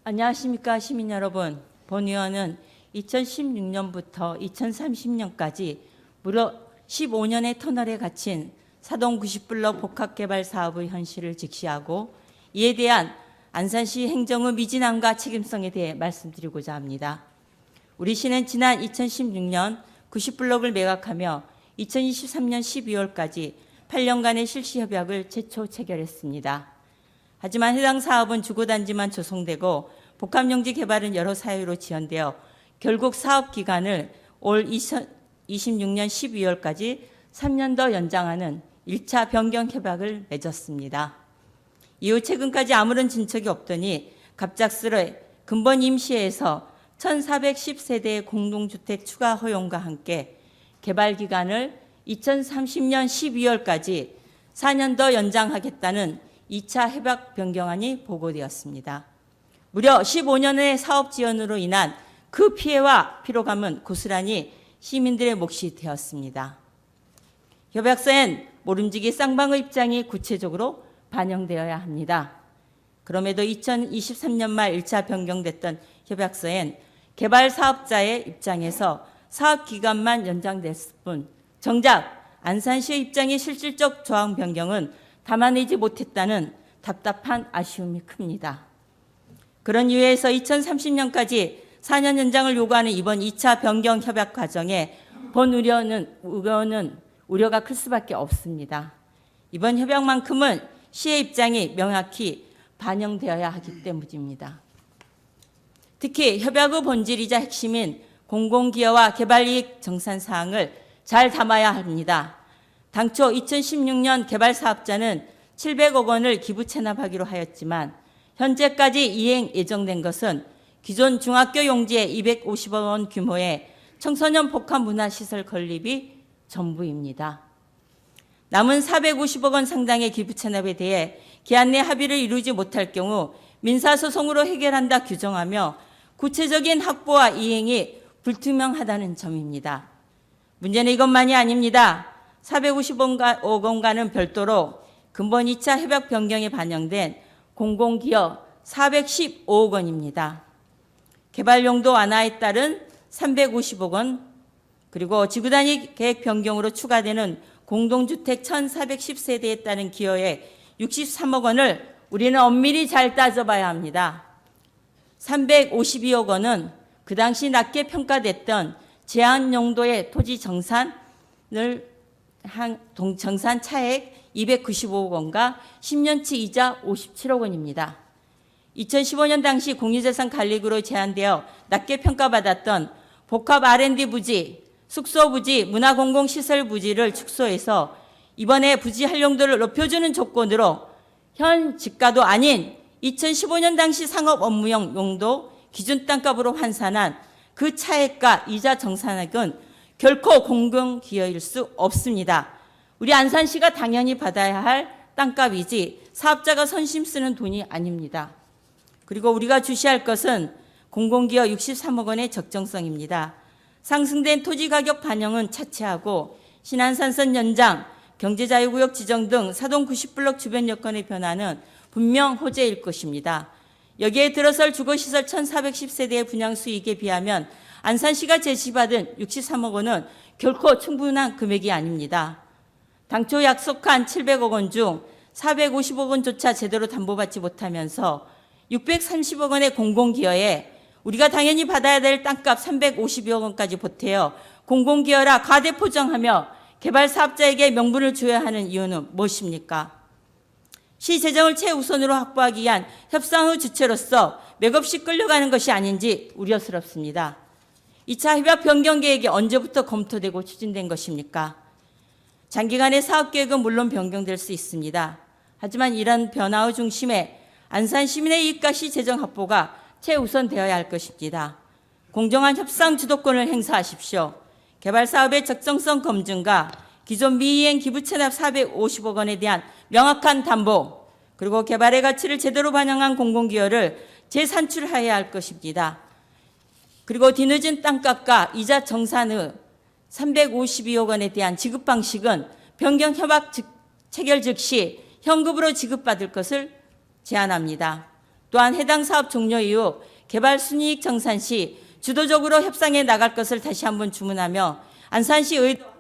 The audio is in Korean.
안녕하십니까 시민 여러분. 본 의원은 2016년부터 2030년까지 무려 15년의 터널에 갇힌 사동 90블럭 복합개발 사업의 현실을 직시하고 이에 대한 안산시 행정의 미진함과 책임성에 대해 말씀드리고자 합니다. 우리 시는 지난 2016년 90블럭을 매각하며 2023년 12월까지 8년간의 실시협약을 최초 체결했습니다. 하지만 해당 사업은 주거단지만 조성되고 복합용지 개발은 여러 사유로 지연되어 결국 사업 기간을 올 2026년 12월까지 3년 더 연장하는 1차 변경 협약을 맺었습니다. 이후 최근까지 아무런 진척이 없더니 갑작스레 근본 임시회에서 1410세대의 공동주택 추가 허용과 함께 개발 기간을 2030년 12월까지 4년 더 연장하겠다는 2차 협약 변경안이 보고되었습니다. 무려 15년의 사업 지연으로 인한 그 피해와 피로감은 고스란히 시민들의 몫이 되었습니다. 협약서엔 모름지기 쌍방의 입장이 구체적으로 반영되어야 합니다. 그럼에도 2023년 말 1차 변경됐던 협약서엔 개발 사업자의 입장에서 사업 기간만 연장됐을 뿐 정작 안산시의 입장의 실질적 조항 변경은 담아내지 못했다는 답답한 아쉬움이 큽니다. 그런 이유에서 2030년까지 4년 연장을 요구하는 이번 2차 변경 협약 과정에 본 의원은 우려가 클 수밖에 없습니다. 이번 협약만큼은 시의 입장이 명확히 반영되어야 하기 때문입니다. 특히 협약의 본질이자 핵심인 공공기여와 개발이익 정산 사항을 잘 담아야 합니다. 당초 2016년 개발사업자는 700억 원을 기부 체납하기로 하였지만 현재까지 이행 예정된 것은 기존 중학교 용지에 250억 원 규모의 청소년 복합문화시설 건립이 전부입니다. 남은 450억 원 상당의 기부 체납에 대해 기한 내 합의를 이루지 못할 경우 민사소송으로 해결한다 규정하며 구체적인 확보와 이행이 불투명하다는 점입니다. 문제는 이것만이 아닙니다. 450억 원과는 별도로 근본 2차 협약 변경에 반영된 공공기여 415억 원입니다. 개발용도 완화에 따른 350억 원, 그리고 지구단위 계획 변경으로 추가되는 공동주택 1410세대에 따른 기여에 63억 원을 우리는 엄밀히 잘 따져봐야 합니다. 352억 원은 그 당시 낮게 평가됐던 제한 용도의 토지 정산 차액 295억 원과 10년치 이자 57억 원입니다. 2015년 당시 공유재산관리구로 제한되어 낮게 평가받았던 복합 R&D 부지, 숙소 부지, 문화공공시설 부지를 축소해서 이번에 부지 활용도를 높여주는 조건으로 현 지가도 아닌 2015년 당시 상업 업무용 용도 기준 땅값으로 환산한 그 차액과 이자 정산액은 결코 공공기여일 수 없습니다. 우리 안산시가 당연히 받아야 할 땅값이지 사업자가 선심 쓰는 돈이 아닙니다. 그리고 우리가 주시할 것은 공공기여 63억 원의 적정성입니다. 상승된 토지 가격 반영은 차치하고 신안산선 연장, 경제자유구역 지정 등 사동 90블럭 주변 여건의 변화는 분명 호재일 것입니다. 여기에 들어설 주거시설 1410세대의 분양 수익에 비하면 안산시가 제시받은 63억 원은 결코 충분한 금액이 아닙니다. 당초 약속한 700억 원 중 450억 원조차 제대로 담보받지 못하면서 630억 원의 공공기여에 우리가 당연히 받아야 될 땅값 352억 원까지 보태어 공공기여라 과대포장하며 개발사업자에게 명분을 줘야 하는 이유는 무엇입니까? 시 재정을 최우선으로 확보하기 위한 협상의 주체로서 맥없이 끌려가는 것이 아닌지 우려스럽습니다. 2차 협약 변경 계획이 언제부터 검토되고 추진된 것입니까? 장기간의 사업계획은 물론 변경될 수 있습니다. 하지만 이런 변화의 중심에 안산 시민의 이익과 시 재정 확보가 최우선되어야 할 것입니다. 공정한 협상 주도권을 행사하십시오. 개발 사업의 적정성 검증과 기존 미이행 기부 체납 450억 원에 대한 명확한 담보, 그리고 개발의 가치를 제대로 반영한 공공기여를 재산출해야 할 것입니다. 그리고 뒤늦은 땅값과 이자 정산의 352억 원에 대한 지급 방식은 변경 협약 체결 즉시 현금으로 지급받을 것을 제안합니다. 또한 해당 사업 종료 이후 개발 순이익 정산 시 주도적으로 협상에 나갈 것을 다시 한번 주문하며 안산시 의도